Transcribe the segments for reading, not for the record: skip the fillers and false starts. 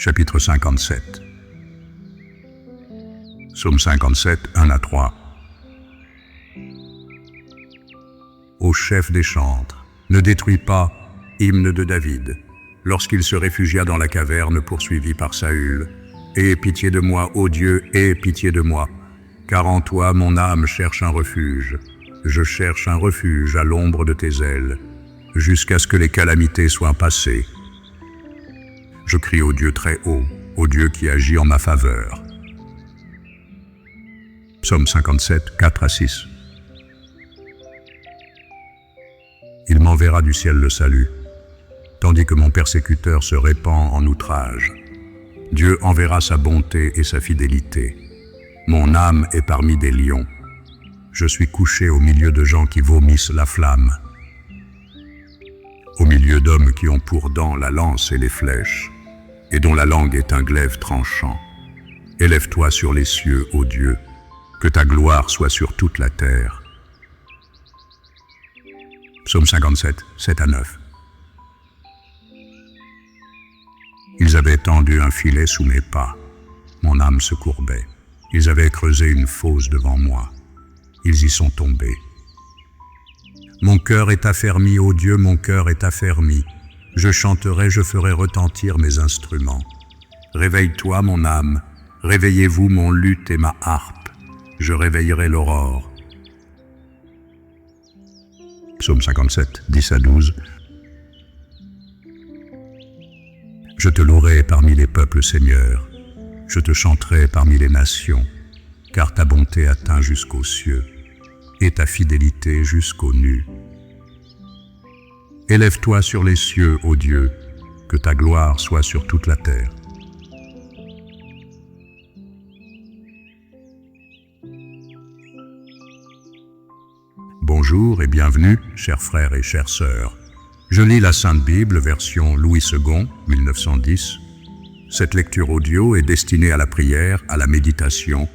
Chapitre 57. Psaume 57, 1 à 3. Ô chef des chantres, ne détruis pas, hymne de David, lorsqu'il se réfugia dans la caverne poursuivi par Saül. Aie pitié de moi, ô Dieu, aie pitié de moi, car en toi mon âme cherche un refuge. Je cherche un refuge à l'ombre de tes ailes, jusqu'à ce que les calamités soient passées. Je crie au Dieu très haut, au Dieu qui agit en ma faveur. Psaume 57, 4 à 6. Il m'enverra du ciel le salut, tandis que mon persécuteur se répand en outrage. Dieu enverra sa bonté et sa fidélité. Mon âme est parmi des lions. Je suis couché au milieu de gens qui vomissent la flamme, au milieu d'hommes qui ont pour dents la lance et les flèches, et dont la langue est un glaive tranchant. Élève-toi sur les cieux, ô Dieu, que ta gloire soit sur toute la terre. Psaume 57, 7 à 9. Ils avaient tendu un filet sous mes pas. Mon âme se courbait. Ils avaient creusé une fosse devant moi. Ils y sont tombés. Mon cœur est affermi, ô Dieu, mon cœur est affermi. Je chanterai, je ferai retentir mes instruments. Réveille-toi, mon âme. Réveillez-vous, mon luth et ma harpe. Je réveillerai l'aurore. Psaume 57, 10 à 12. Je te louerai parmi les peuples, Seigneur. Je te chanterai parmi les nations, car ta bonté atteint jusqu'aux cieux, et ta fidélité jusqu'aux nues. Élève-toi sur les cieux, ô Dieu, que ta gloire soit sur toute la terre. Bonjour et bienvenue, chers frères et chères sœurs. Je lis la Sainte Bible, version Louis II, 1910. Cette lecture audio est destinée à la prière, à la méditation,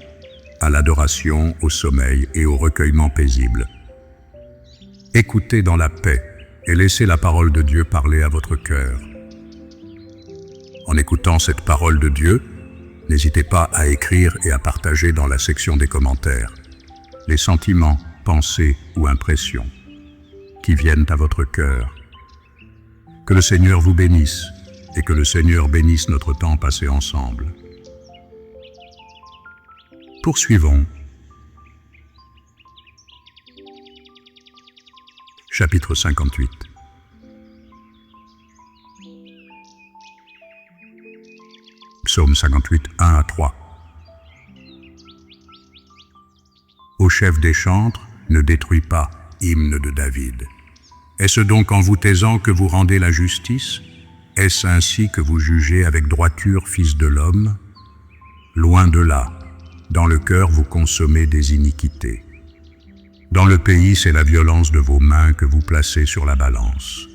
à l'adoration, au sommeil et au recueillement paisible. Écoutez dans la paix et laissez la parole de Dieu parler à votre cœur. En écoutant cette parole de Dieu, n'hésitez pas à écrire et à partager dans la section des commentaires les sentiments, pensées ou impressions qui viennent à votre cœur. Que le Seigneur vous bénisse et que le Seigneur bénisse notre temps passé ensemble. Poursuivons. Chapitre 58. Psaume 58, 1 à 3. Ô chef des chantres, ne détruis pas, hymne de David. Est-ce donc en vous taisant que vous rendez la justice? Est-ce ainsi que vous jugez avec droiture, fils de l'homme? Loin de là, dans le cœur vous consommez des iniquités. Dans le pays, c'est la violence de vos mains que vous placez sur la balance.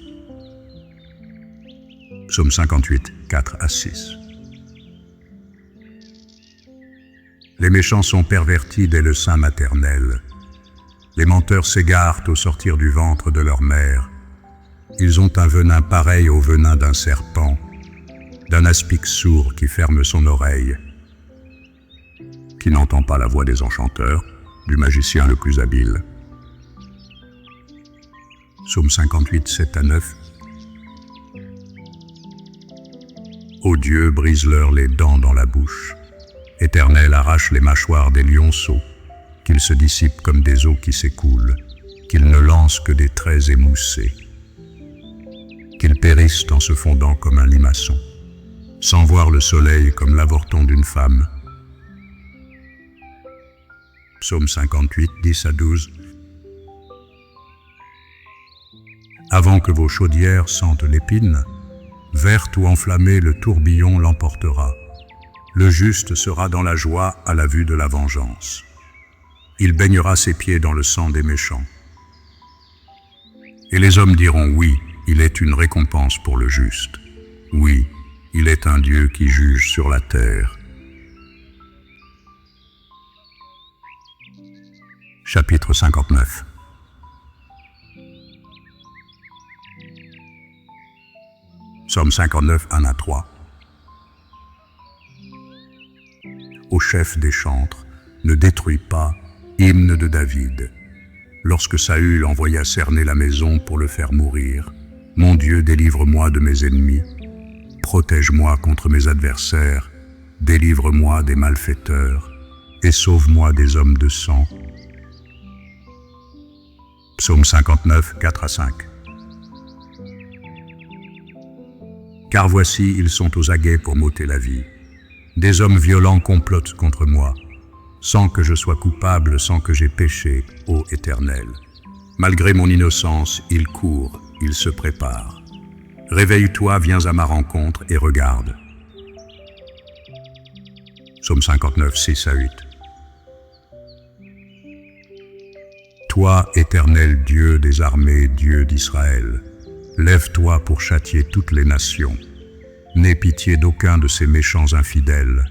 Psaume 58, 4 à 6. Les méchants sont pervertis dès le sein maternel. Les menteurs s'égarent au sortir du ventre de leur mère. Ils ont un venin pareil au venin d'un serpent, d'un aspic sourd qui ferme son oreille, qui n'entend pas la voix des enchanteurs, du magicien le plus habile. Psaume 58, 7 à 9. Ô Dieu, brise-leur les dents dans la bouche. Éternel, arrache les mâchoires des lionceaux, qu'ils se dissipent comme des eaux qui s'écoulent, qu'ils ne lancent que des traits émoussés, qu'ils périssent en se fondant comme un limaçon, sans voir le soleil comme l'avorton d'une femme. Psaume 58, 10 à 12. Avant que vos chaudières sentent l'épine, verte ou enflammée, le tourbillon l'emportera. Le juste sera dans la joie à la vue de la vengeance. Il baignera ses pieds dans le sang des méchants. Et les hommes diront oui, il est une récompense pour le juste. Oui, il est un Dieu qui juge sur la terre. Chapitre 59. Psaume 59, 1 à 3. chef des chantres, ne détruis pas, hymne de David. Lorsque Saül envoya cerner la maison pour le faire mourir, mon Dieu, délivre-moi de mes ennemis, protège-moi contre mes adversaires, délivre-moi des malfaiteurs, et sauve-moi des hommes de sang. Psaume 59, 4 à 5. Car voici, ils sont aux aguets pour m'ôter la vie. Des hommes violents complotent contre moi, sans que je sois coupable, sans que j'aie péché, ô Éternel. Malgré mon innocence, ils courent, ils se préparent. Réveille-toi, viens à ma rencontre et regarde. Psaume 59, 6 à 8. Toi, Éternel Dieu des armées, Dieu d'Israël, lève-toi pour châtier toutes les nations. N'aie pitié d'aucun de ces méchants infidèles.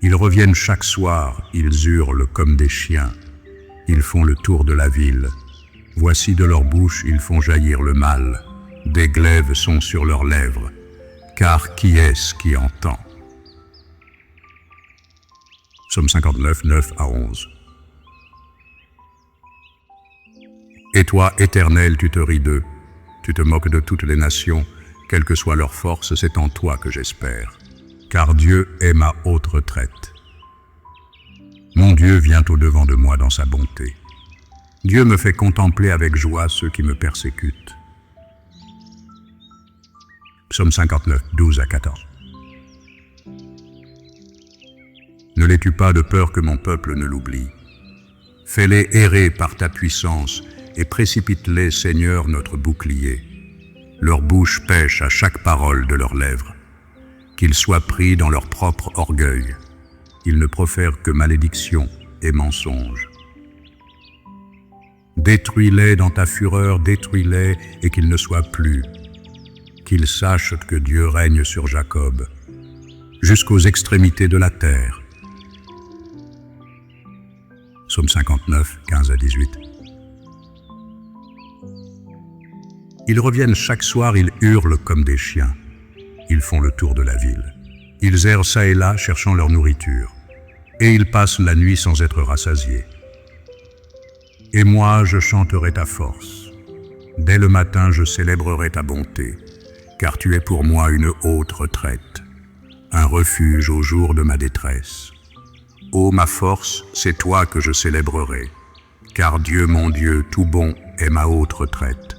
Ils reviennent chaque soir, ils hurlent comme des chiens. Ils font le tour de la ville. Voici de leur bouche, ils font jaillir le mal. Des glaives sont sur leurs lèvres. Car qui est-ce qui entend? Psaume 59, 9 à 11. Et toi, Éternel, tu te ris d'eux. Tu te moques de toutes les nations. Quelle que soit leur force, c'est en toi que j'espère. Car Dieu est ma haute retraite. Mon Dieu vient au-devant de moi dans sa bonté. Dieu me fait contempler avec joie ceux qui me persécutent. Psaume 59, 12 à 14. Ne les tue pas de peur que mon peuple ne l'oublie. Fais-les errer par ta puissance et précipite-les, Seigneur, notre bouclier. Leur bouche pêche à chaque parole de leurs lèvres. Qu'ils soient pris dans leur propre orgueil. Ils ne profèrent que malédiction et mensonges. Détruis-les dans ta fureur, détruis-les et qu'ils ne soient plus. Qu'ils sachent que Dieu règne sur Jacob, jusqu'aux extrémités de la terre. Psaume 59, 15 à 18. Ils reviennent chaque soir, ils hurlent comme des chiens. Ils font le tour de la ville. Ils errent çà et là, cherchant leur nourriture. Et ils passent la nuit sans être rassasiés. Et moi, je chanterai ta force. Dès le matin, je célébrerai ta bonté, car tu es pour moi une haute retraite, un refuge au jour de ma détresse. Ô ma force, c'est toi que je célébrerai, car Dieu, mon Dieu, tout bon, est ma haute retraite.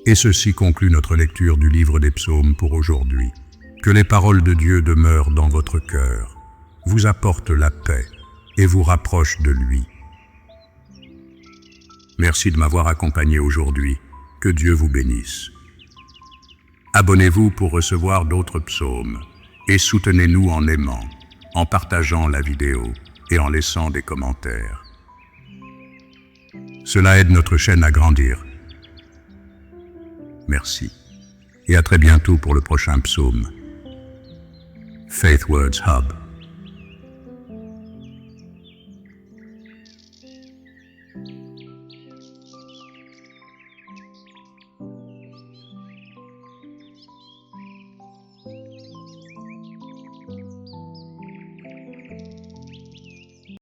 Et ceci conclut notre lecture du livre des psaumes pour aujourd'hui. Que les paroles de Dieu demeurent dans votre cœur, vous apportent la paix et vous rapprochent de lui. Merci de m'avoir accompagné aujourd'hui. Que Dieu vous bénisse. Abonnez-vous pour recevoir d'autres psaumes et soutenez-nous en aimant, en partageant la vidéo et en laissant des commentaires. Cela aide notre chaîne à grandir. Merci. Et à très bientôt pour le prochain psaume. Faith Words Hub.